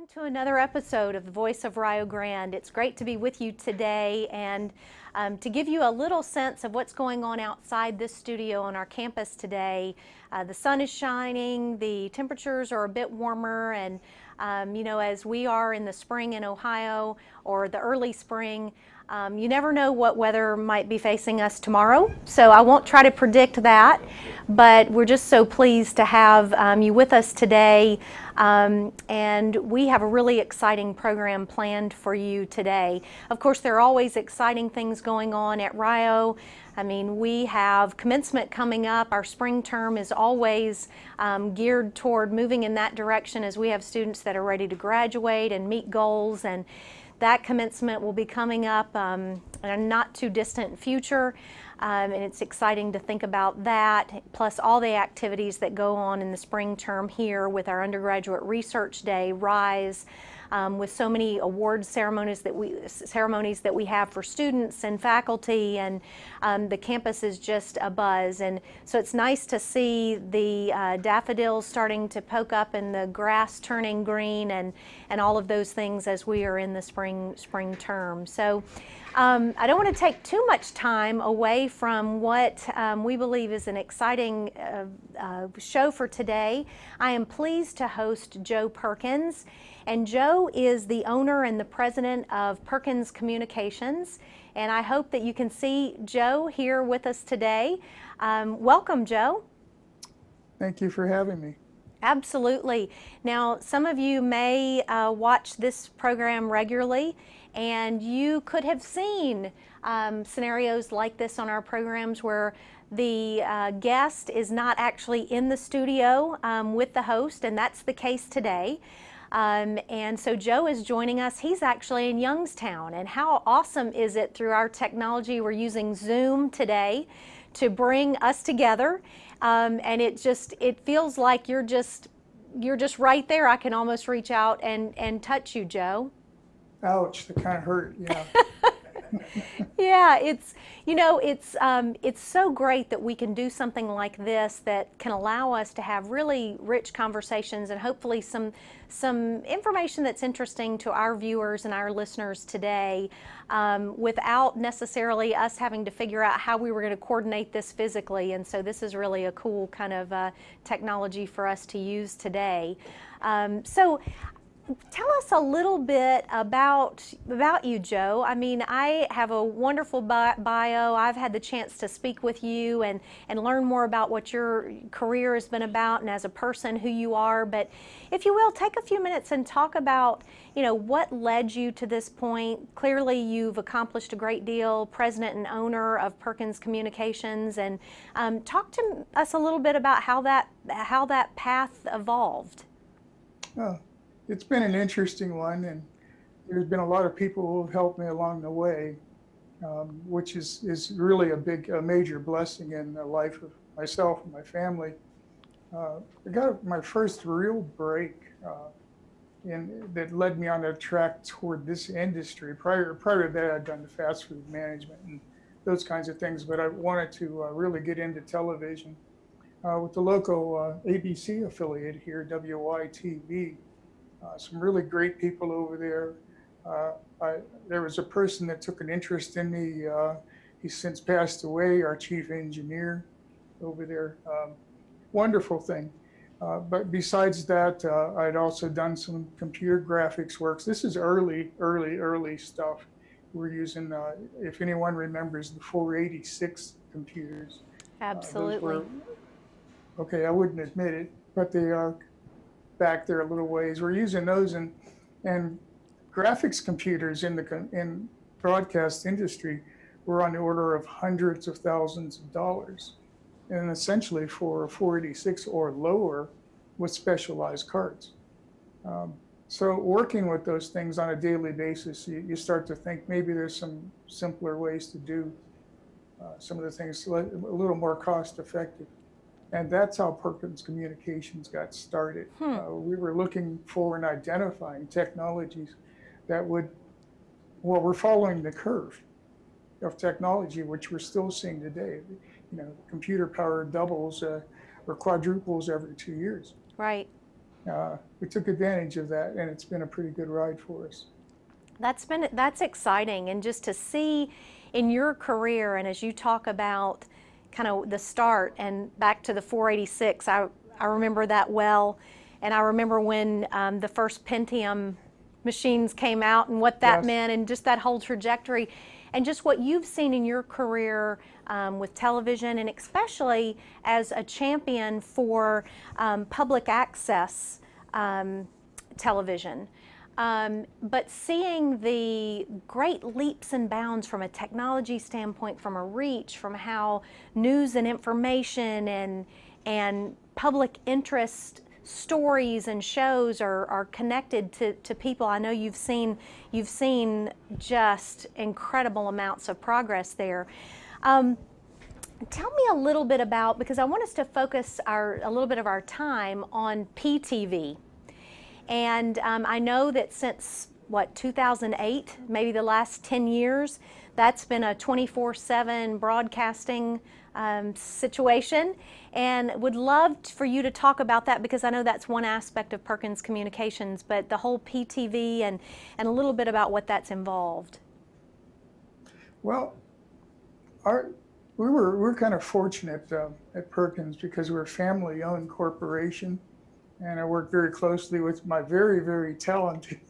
Welcome to another episode of the Voice of Rio Grande. It's great to be with you today and to give you a little sense of what's going on outside this studio on our campus today. The sun is shining, the temperatures are a bit warmer, and as we are in the spring in Ohio or the early spring, you never know what weather might be facing us tomorrow, so I won't try to predict that, but we're just so pleased to have you with us today, and we have a really exciting program planned for you today. Of course, there are always exciting things going on at Rio. I mean, we have commencement coming up. Our spring term is always geared toward moving in that direction as we have students that are ready to graduate and meet goals, and that commencement will be coming up in a not too distant future, and it's exciting to think about that, plus all the activities that go on in the spring term here with our Undergraduate Research Day, RISE, with so many award ceremonies that we have for students and faculty, and the campus is just abuzz. And so it's nice to see the daffodils starting to poke up and the grass turning green and all of those things as we are in the spring term. So I don't want to take too much time away from what we believe is an exciting show for today. I am pleased to host Joe Perkins, and Joe is the owner and the president of Perkins Communications, and I hope that you can see Joe here with us today. Welcome, Joe. Thank you for having me. Absolutely. Now, some of you may watch this program regularly, and you could have seen scenarios like this on our programs where the guest is not actually in the studio with the host, and that's the case today. And so Joe is joining us. He's actually in Youngstown, and how awesome is it through our technology? We're using Zoom today to bring us together, and it feels like you're just right there. I can almost reach out and touch you, Joe. Ouch, that kind of hurt, yeah. Yeah, it's so great that we can do something like this that can allow us to have really rich conversations and hopefully some information that's interesting to our viewers and our listeners today, without necessarily us having to figure out how we were going to coordinate this physically. And so this is really a cool kind of technology for us to use today. So tell us a little bit about you, Joe. I mean, I have a wonderful bio. I've had the chance to speak with you and learn more about what your career has been about and as a person who you are. But if you will, take a few minutes and talk about, what led you to this point. Clearly, you've accomplished a great deal, president and owner of Perkins Communications, and talk to us a little bit about how that path evolved. Oh. It's been an interesting one, and there's been a lot of people who have helped me along the way, which is really a major blessing in the life of myself and my family. I got my first real break that led me on a track toward this industry. Prior to that, I'd done the fast food management and those kinds of things, but I wanted to really get into television with the local ABC affiliate here, WYTV. Some really great people over there. There was a person that took an interest in me. He's since passed away, our chief engineer over there. Wonderful thing. But besides that, I'd also done some computer graphics works. This is early stuff. We're using, if anyone remembers, the 486 computers. Absolutely. Okay, I wouldn't admit it, but they are back there a little ways. We're using those, and graphics computers in broadcast industry were on the order of hundreds of thousands of dollars, and essentially for 486 or lower with specialized cards. So working with those things on a daily basis, you start to think maybe there's some simpler ways to do some of the things a little more cost effective. And that's how Perkins Communications got started. We were looking for and identifying technologies that we're following the curve of technology, which we're still seeing today. Computer power doubles or quadruples every 2 years. Right. we took advantage of that, and it's been a pretty good ride for us. That's exciting, and just to see in your career, and as you talk about kind of the start and back to the 486, I remember that well, and I remember when the first Pentium machines came out and what that Yes. meant, and just that whole trajectory, and just what you've seen in your career with television, and especially as a champion for public access television. But seeing the great leaps and bounds from a technology standpoint, from a reach, from how news and information and public interest stories and shows are connected to people. I know you've seen just incredible amounts of progress there. Tell me a little bit about, because I want us to focus a little bit of our time on PTV. And I know that since, 2008, maybe the last 10 years, that's been a 24/7 broadcasting situation, and would love for you to talk about that, because I know that's one aspect of Perkins Communications, but the whole PTV and a little bit about what that's involved. Well, we're kind of fortunate at Perkins because we're a family-owned corporation, and I work very closely with my very, very talented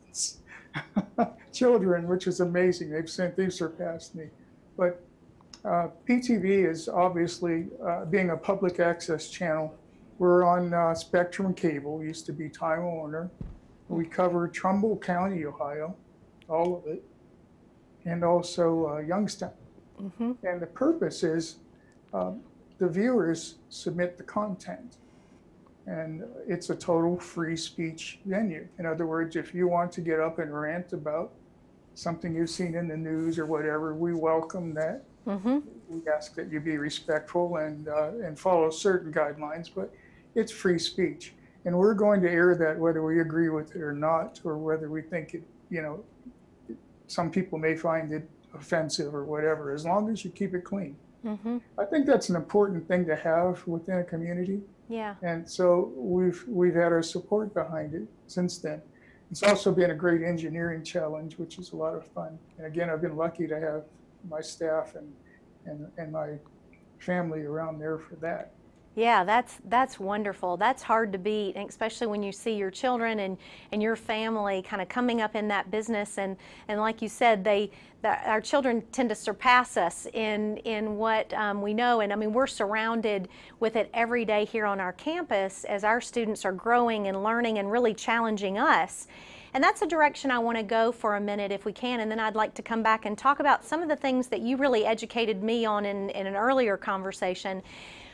children, which is amazing. They've surpassed me. But PTV is obviously being a public access channel. We're on Spectrum Cable, used to be Time Warner. We cover Trumbull County, Ohio, all of it, and also Youngstown. Mm-hmm. And the purpose is the viewers submit the content, and it's a total free speech venue. In other words, if you want to get up and rant about something you've seen in the news or whatever, we welcome that. Mm-hmm. We ask that you be respectful and follow certain guidelines, but it's free speech. And we're going to air that whether we agree with it or not, or whether we think it, some people may find it offensive or whatever, as long as you keep it clean. Mm-hmm. I think that's an important thing to have within a community. Yeah. And so we've had our support behind it since then. It's also been a great engineering challenge, which is a lot of fun. And again, I've been lucky to have my staff and my family around there for that. Yeah, that's wonderful. That's hard to beat, and especially when you see your children and your family kind of coming up in that business, and like you said, our children tend to surpass us in what we know, and I mean, we're surrounded with it every day here on our campus as our students are growing and learning and really challenging us. And that's a direction I want to go for a minute if we can, and then I'd like to come back and talk about some of the things that you really educated me on in an earlier conversation.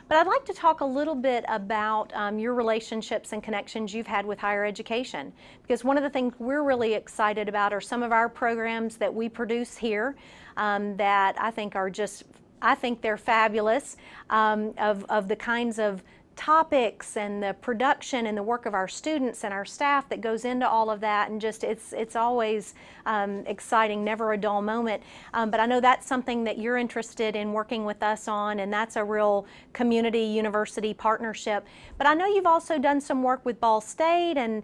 But I'd like to talk a little bit about your relationships and connections you've had with higher education, because one of the things we're really excited about are some of our programs that we produce here that I think they're fabulous, of the kinds of topics and the production and the work of our students and our staff that goes into all of that, and just it's always exciting, never a dull moment. But I know that's something that you're interested in working with us on, and that's a real community university partnership. But I know you've also done some work with Ball State, and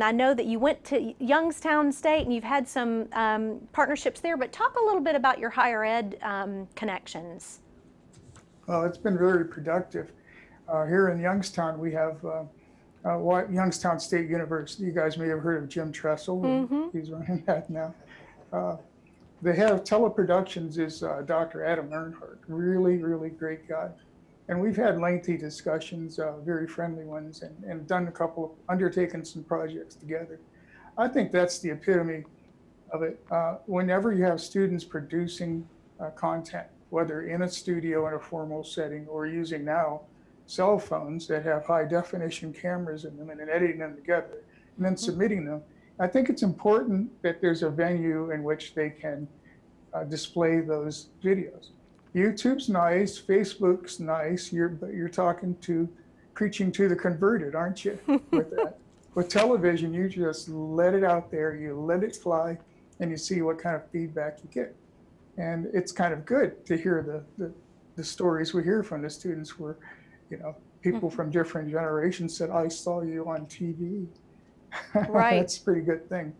I know that you went to Youngstown State and you've had some partnerships there. But talk a little bit about your higher ed connections. Well, it's been very productive. Here in Youngstown, we have Youngstown State University. You guys may have heard of Jim Tressel. Mm-hmm. He's running that now. The head of teleproductions is Dr. Adam Earnhardt. Really, really great guy. And we've had lengthy discussions, very friendly ones, and undertaken some projects together. I think that's the epitome of it. Whenever you have students producing content, whether in a studio in a formal setting or using now cell phones that have high definition cameras in them, and then editing them together and then submitting them, I think it's important that there's a venue in which they can display those videos. YouTube's nice, Facebook's nice, but you're preaching to the converted, aren't you, with that? With television, you just let it out there, you let it fly, and you see what kind of feedback you get. And it's kind of good to hear the stories we hear from the students where, people from different generations said, I saw you on TV Right. That's a pretty good thing.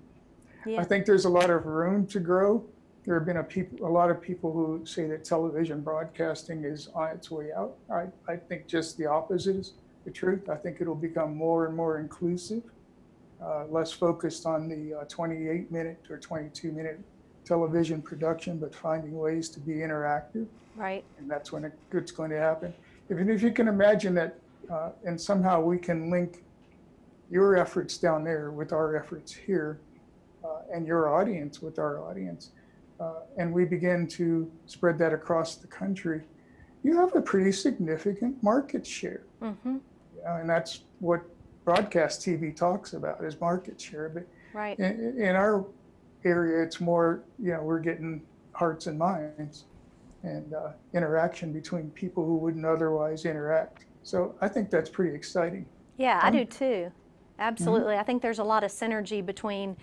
I Yeah. think there's a lot of room to grow. There have been a lot of people who say that television broadcasting is on its way out. I think just the opposite is the truth. I think it'll become more and more inclusive, less focused on the 28-minute or 22-minute television production, but finding ways to be interactive. Right. And that's when it's going to happen. If you can imagine that, and somehow we can link your efforts down there with our efforts here, and your audience with our audience, and we begin to spread that across the country, you have a pretty significant market share. Mm-hmm. And that's what broadcast TV talks about, is market share. But Right. in our area, it's more, we're getting hearts and minds and interaction between people who wouldn't otherwise interact. So I think that's pretty exciting. Yeah, I do too. Absolutely. I think there's a lot of synergy between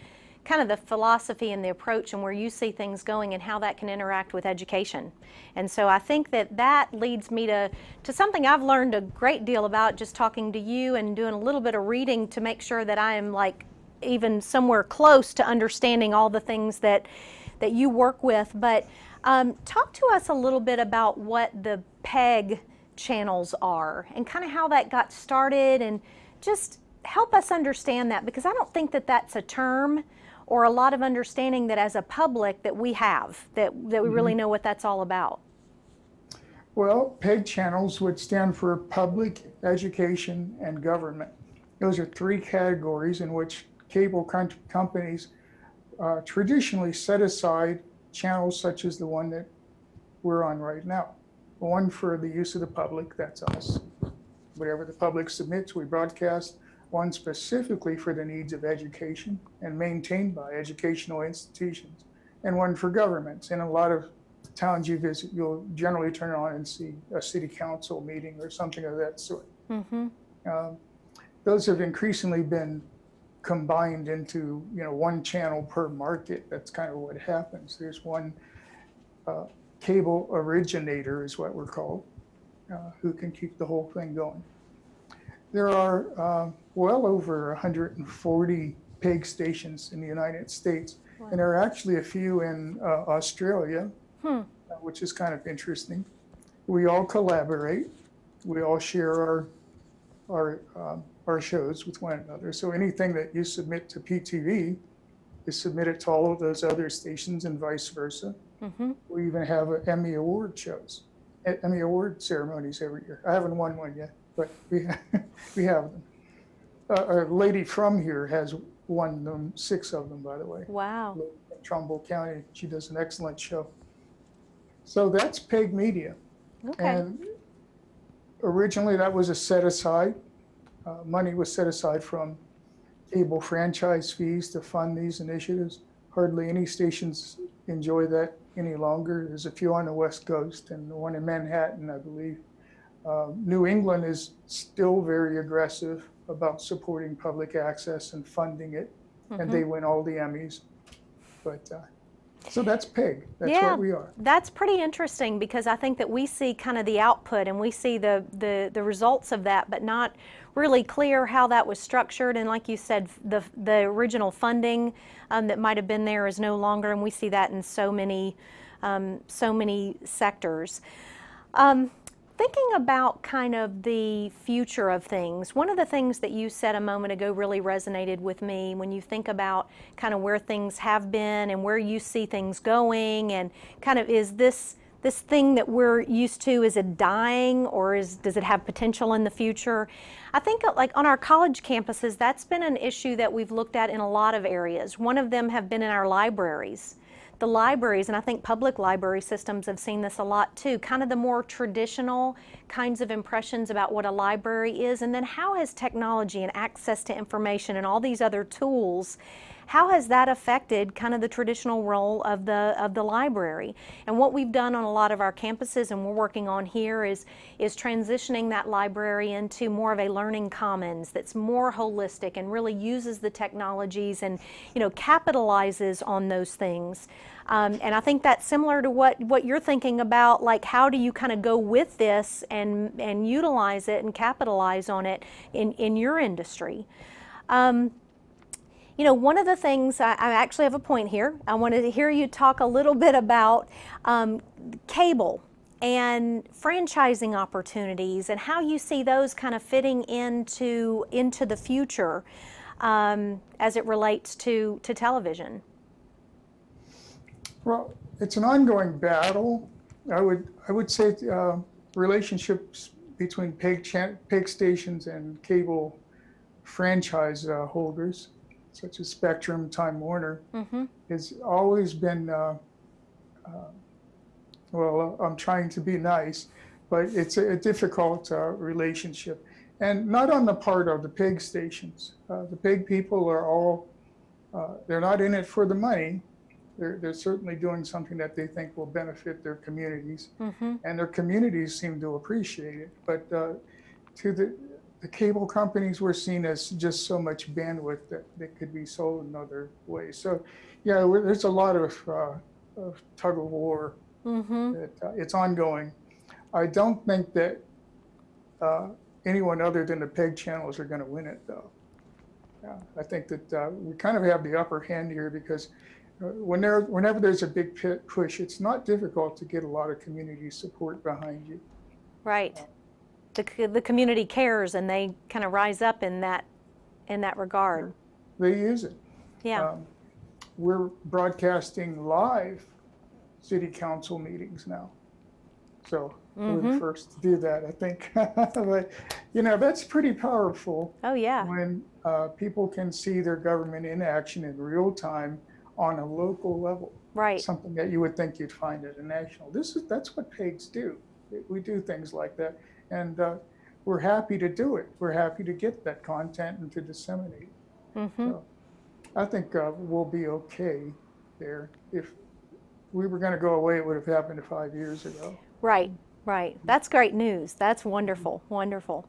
kind of the philosophy and the approach and where you see things going and how that can interact with education. And so I think that leads me to something I've learned a great deal about just talking to you and doing a little bit of reading to make sure that I am like even somewhere close to understanding all the things that you work with. But talk to us a little bit about what the PEG channels are and kind of how that got started, and just help us understand that, because I don't think that that's a term or a lot of understanding that as a public that we have, that we really know what that's all about. Well, PEG channels would stand for Public, Education, and Government. Those are three categories in which cable companies traditionally set aside channels such as the one that we're on right now. One for the use of the public, that's us. Whatever the public submits, we broadcast. One specifically for the needs of education and maintained by educational institutions. And one for governments. In a lot of towns you visit, you'll generally turn on and see a city council meeting or something of that sort. Mm-hmm. Those have increasingly been combined into one channel per market. That's kind of what happens. There's one cable originator is what we're called, who can keep the whole thing going. There are well over 140 PEG stations in the United States. Wow. And there are actually a few in Australia, which is kind of interesting. We all collaborate. We all share our shows with one another. So anything that you submit to PTV is submitted to all of those other stations and vice versa. Mm-hmm. We even have Emmy Award shows, Emmy Award ceremonies every year. I haven't won one yet, but we have them. A lady from here has won them, 6 of them, by the way. Wow. In Trumbull County. She does an excellent show. So that's PEG Media. Okay. And originally that was a set aside. Money was set aside from cable franchise fees to fund these initiatives. Hardly any stations enjoy that any longer. There's a few on the West Coast and the one in Manhattan, I believe. New England is still very aggressive about supporting public access and funding it, and they win all the Emmys. But so that's PEG. That's what we are. That's pretty interesting, because I think that we see kind of the output and we see the results of that, but not really clear how that was structured. And like you said, the original funding that might have been there is no longer, and we see that in so many sectors. Thinking about kind of the future of things, one of the things that you said a moment ago really resonated with me when you think about kind of where things have been and where you see things going, and kind of is this thing that we're used to, is it dying, or does it have potential in the future? I think like on our college campuses, that's been an issue that we've looked at in a lot of areas. One of them have been in our libraries. The libraries, and I think public library systems have seen this a lot too, kind of the more traditional kinds of impressions about what a library is, and then how has technology and access to information and all these other tools, how has that affected kind of the traditional role of the library? And what we've done on a lot of our campuses, and we're working on here, is transitioning that library into more of a learning commons that's more holistic and really uses the technologies and capitalizes on those things. And I think that's similar to what you're thinking about, like how do you kind of go with this and utilize it and capitalize on it in your industry. You know, one of the things, I actually have a point here. I wanted to hear you talk a little bit about cable and franchising opportunities and how you see those kind of fitting into the future as it relates to television. Well, it's an ongoing battle. I would say relationships between peg stations and cable franchise holders, such as Spectrum, Time Warner, has always been, well, I'm trying to be nice, but it's a difficult relationship. And not on the part of the peg stations. The peg people are all, they're not in it for the money. They're certainly doing something that they think will benefit their communities, and their communities seem to appreciate it. But to the cable companies, we're seen as just so much bandwidth that could be sold in other ways. So, yeah, there's a lot of tug of war. It's ongoing. I don't think that anyone other than the peg channels are going to win it, though. I think that we kind of have the upper hand here because whenever there's a big push, it's not difficult to get a lot of community support behind you. Right. The community cares, and they kind of rise up in that regard. They use it. Yeah. We're broadcasting live city council meetings now. So we're the first to do that, I think. But, you know, that's pretty powerful. Oh, yeah. When people can see their government in action in real time on a local level. Right. Something that you would think you'd find at a national. That's what PEGs do. We do things like that. And we're happy to do it. We're happy to get that content and to disseminate it. So I think we'll be okay there. If we were going to go away, it would have happened 5 years ago. Right, right. That's great news. That's wonderful, wonderful.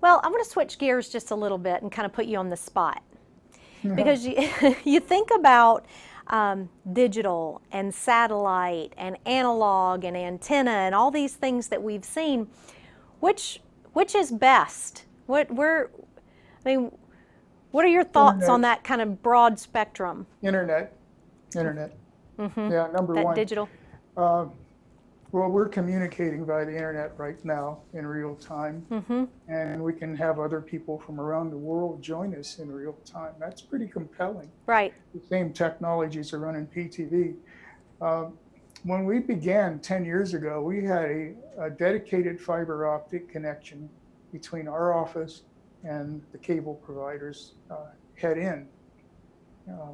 Well, I'm going to switch gears just a little bit and kind of put you on the spot. Because you think about digital and satellite and analog and antenna and all these things that we've seen. Which is best? What are your thoughts Internet. on that kind of broad spectrum? Internet. Yeah, number one. Digital. Well, we're communicating via the internet right now in real time, and we can have other people from around the world join us in real time. That's pretty compelling. Right. The same technologies are running PTV. When we began 10 years ago, we had a dedicated fiber optic connection between our office and the cable providers head in,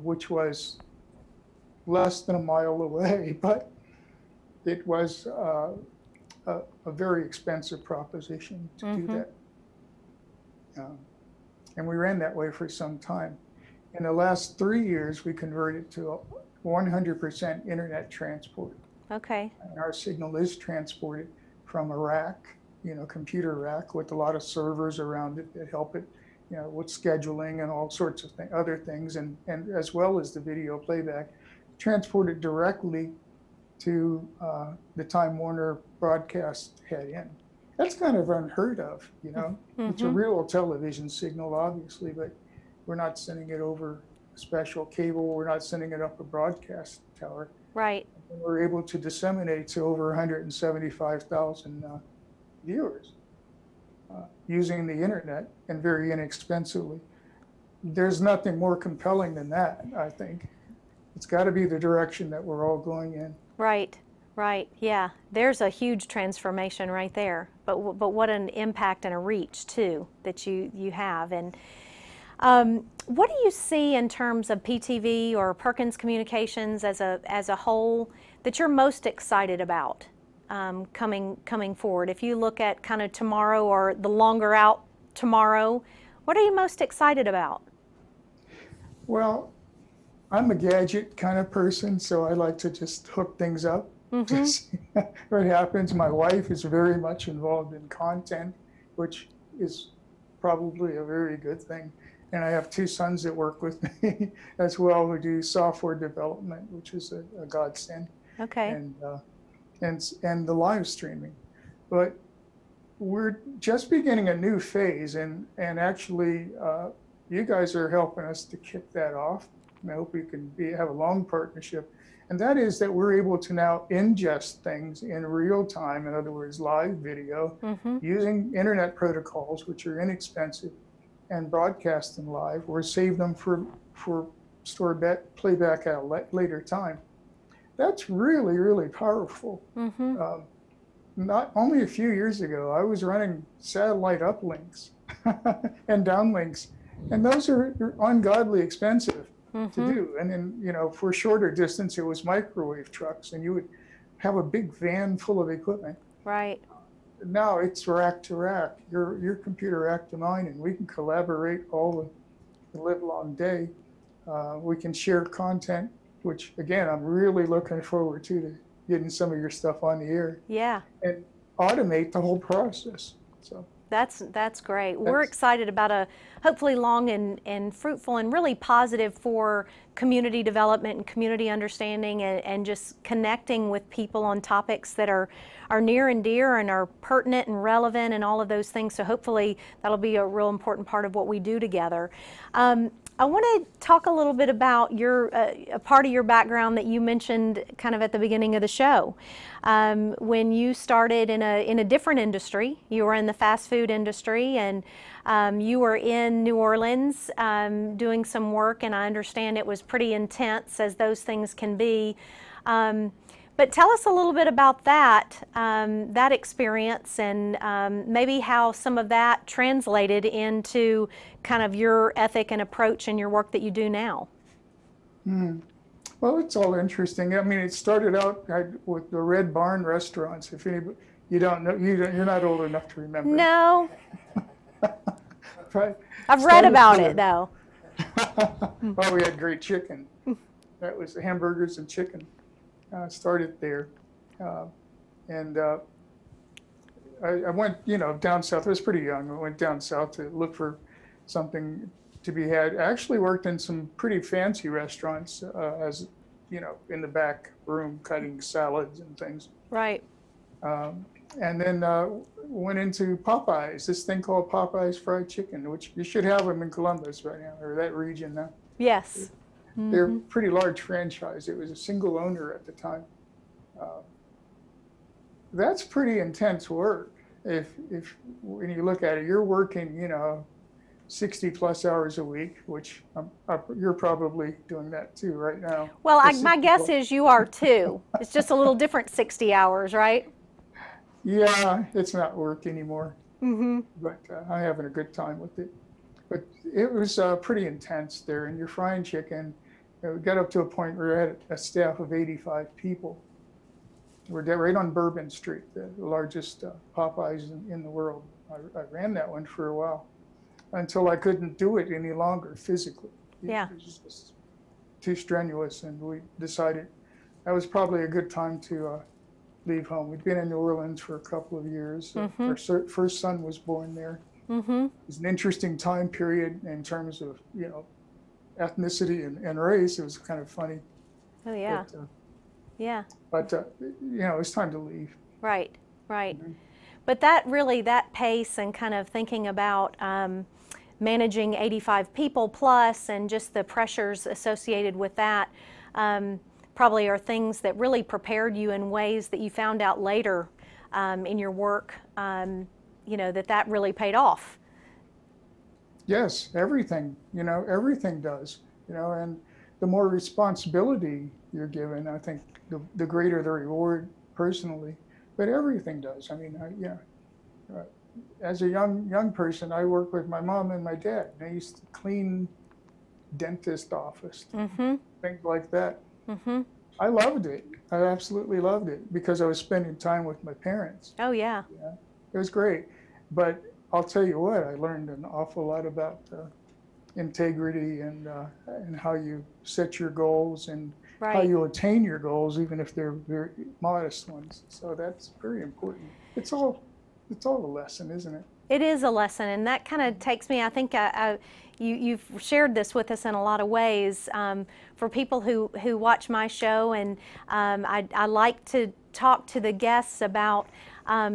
which was less than a mile away, but it was a very expensive proposition to do that. And we ran that way for some time. In the last 3 years, we converted to 100% internet transport. Okay. And our signal is transported from a rack, computer rack with a lot of servers around it that help it, with scheduling and all sorts of other things, and as well as the video playback, transported directly to the Time Warner broadcast head in. That's kind of unheard of, It's a real television signal, obviously, but we're not sending it over a special cable. We're not sending it up a broadcast tower. Right. And we're able to disseminate to over 175,000 viewers using the internet, and very inexpensively. There's nothing more compelling than that, I think. It's got to be the direction that we're all going in. Right, right, yeah. There's a huge transformation right there. But what an impact and a reach, too, that you have. And what do you see in terms of PTV or Perkins Communications as a whole that you're most excited about coming forward? If you look at kind of tomorrow or the longer out tomorrow, what are you most excited about? Well, I'm a gadget kind of person, so I like to just hook things up to see what happens. My wife is very much involved in content, which is probably a very good thing. And I have 2 sons that work with me as well who do software development, which is a godsend. Okay. And the live streaming. But we're just beginning a new phase, and actually, you guys are helping us to kick that off. And I hope we can have a long partnership. And that is that we're able to now ingest things in real time, in other words, live video, using internet protocols, which are inexpensive, and broadcast them live or save them for playback at a later time. That's really, really powerful. Not only a few years ago, I was running satellite uplinks and downlinks, and those are ungodly expensive to do. And then, you know, for shorter distance, it was microwave trucks, and you would have a big van full of equipment. Right. Now it's rack to rack, your computer rack to mine, and we can collaborate all the livelong day. We can share content, which again, I'm really looking forward to getting some of your stuff on the air. Yeah. And automate the whole process. So that's great. We're excited about a hopefully long and fruitful and really positive for community development and community understanding and just connecting with people on topics that are near and dear and are pertinent and relevant and all of those things. So hopefully that'll be a real important part of what we do together. I want to talk a little bit about a part of your background that you mentioned kind of at the beginning of the show. When you started in a different industry, you were in the fast food industry, and you were in New Orleans doing some work, and I understand it was pretty intense, as those things can be. But tell us a little bit about that, that experience, and maybe how some of that translated into kind of your ethic and approach in your work that you do now. Well, it's all interesting. I mean, it started out with the Red Barn restaurants. If anybody, you don't know, you're not old enough to remember. No. Right. I've read about it, though. Well, we had great chicken. That was the hamburgers and chicken. Started there, and I went, you know, down south. I was pretty young. I went down south to look for something to be had. I actually worked in some pretty fancy restaurants, as you know, in the back room cutting salads and things. Right. And then went into Popeyes, this thing called Popeyes Fried Chicken, which you should have them in Columbus right now, or that region now. Yes. They're a pretty large franchise. It was a single owner at the time. That's pretty intense work. If when you look at it, you're working, you know, 60 plus hours a week, which you're probably doing that too right now. Well, my guess is you are too. It's just a little different 60 hours, right? Yeah, it's not work anymore. But I'm having a good time with it. But it was pretty intense there, and you're frying chicken. We got up to a point where we had a staff of 85 people. We're right on Bourbon Street, the largest Popeyes in the world. I ran that one for a while until I couldn't do it any longer physically. Yeah. It was just too strenuous, and we decided that was probably a good time to leave home. We'd been in New Orleans for a couple of years. Our first son was born there. It was an interesting time period in terms of, you know, ethnicity and race. It was kind of funny. Oh, yeah. But, yeah. But, you know, it was time to leave. Right, right. But that pace and kind of thinking about managing 85 people plus and just the pressures associated with that probably are things that really prepared you in ways that you found out later in your work, you know, that really paid off. Yes, everything, you know, everything does, you know, and the more responsibility you're given, I think the greater the reward personally, but everything does. I mean, as a young person, I worked with my mom and my dad. I used to clean dentist office, things like that. I loved it. I absolutely loved it because I was spending time with my parents. Oh, yeah. Yeah, it was great. But I'll tell you what, I learned an awful lot about integrity and how you set your goals and how you attain your goals, even if they're very modest ones. So that's very important. It's all a lesson, isn't it? It is a lesson, and that kind of takes me, I think you've shared this with us in a lot of ways. For people who watch my show, and I like to talk to the guests about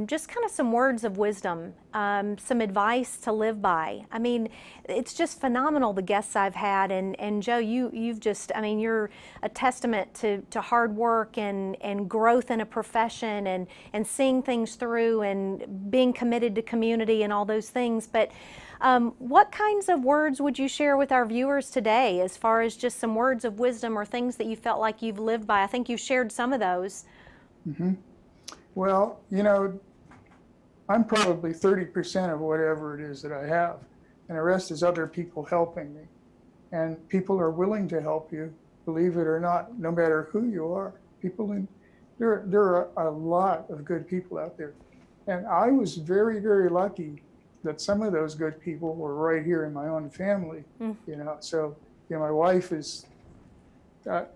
just kind of some words of wisdom, some advice to live by. I mean, it's just phenomenal, the guests I've had, and Joe, you've just, I mean, you're a testament to hard work and growth in a profession and seeing things through and being committed to community and all those things. But what kinds of words would you share with our viewers today as far as just some words of wisdom or things that you felt like you've lived by? I think you've shared some of those. Mm-hmm. Well, you know, I'm probably 30% of whatever it is that I have, and the rest is other people helping me. And people are willing to help you, believe it or not, no matter who you are. There are a lot of good people out there. And I was very, very lucky that some of those good people were right here in my own family, you know. So, you know, my wife is,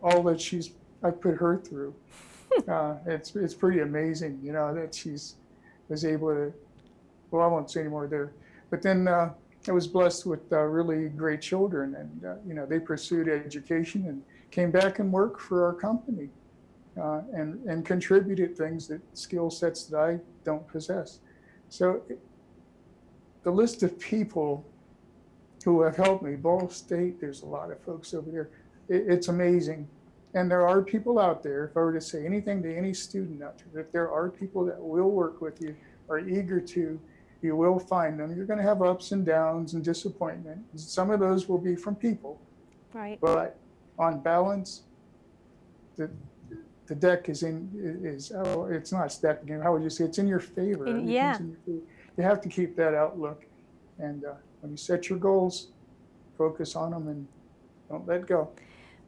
all that I put her through. It's pretty amazing, you know, that was able to, well, I won't say any more there. But then I was blessed with really great children, and, you know, they pursued education and came back and worked for our company and contributed skill sets that I don't possess. So the list of people who have helped me, Ball State, there's a lot of folks over there. It's amazing. And there are people out there, if I were to say anything to any student out there, that there are people that will work with you, are eager to, you will find them. You're going to have ups and downs and disappointment. Some of those will be from people. Right. But on balance, the deck it's not stacked again. How would you say? It's in your favor. Yeah. In your favor. You have to keep that outlook. And when you set your goals, focus on them and don't let go.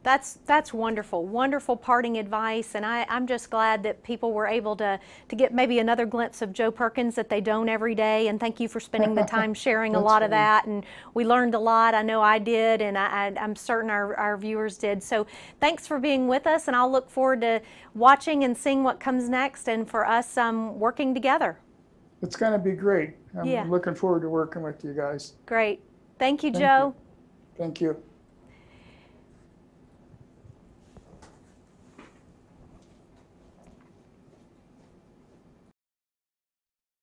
That's wonderful, wonderful parting advice, and I'm just glad that people were able to get maybe another glimpse of Joe Perkins that they don't every day, and thank you for spending the time sharing a lot of that, and we learned a lot. I know I did, and I'm certain our viewers did. So thanks for being with us, and I'll look forward to watching and seeing what comes next, and for us working together. It's going to be great. I'm looking forward to working with you guys. Great. Thank you, Joe. Thank you.